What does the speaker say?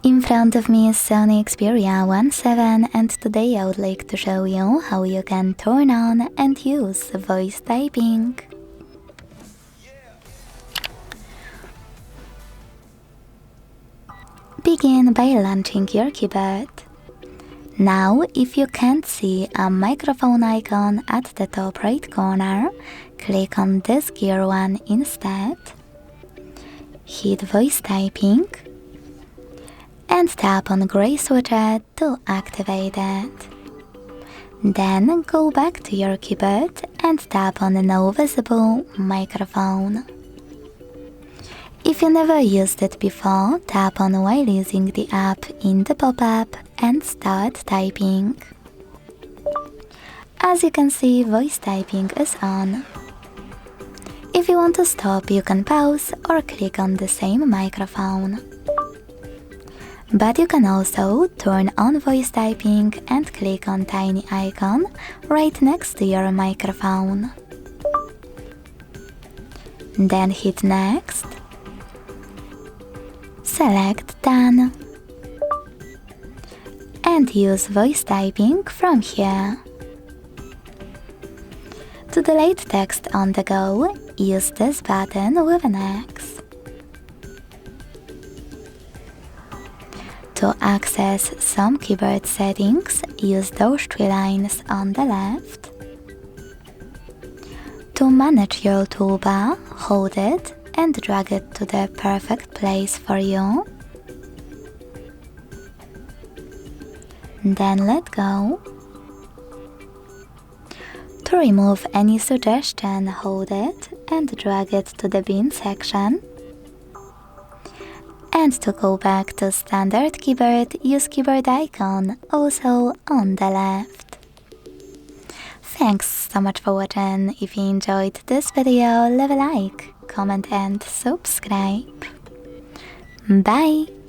In front of me is SONY Xperia VII, and today I would like to show you how you can turn on and use voice typing. Begin by launching your keyboard. Now, if you can't see a microphone icon at the top right corner, click on this gear one instead. Hit voice typing and tap on gray switcher to activate it. Then go back to your keyboard and tap on no visible microphone. If you never used it before, tap on while using the app in the pop-up and start typing. As you can see, voice typing is on. If you want to stop, you can pause or click on the same microphone. But you can also turn on voice typing and click on tiny icon right next to your microphone. Then hit next. Select Done and use voice typing from here. To delete text on the go, use this button with an X. To access some keyboard settings, use those three lines on the left. To manage your toolbar, hold it and drag it to the perfect place for you. Then let go. To remove any suggestion, hold it and drag it to the bin section. And to go back to standard keyboard, use keyboard icon, also on the left. Thanks so much for watching. If you enjoyed this video, leave a like, comment and subscribe. Bye!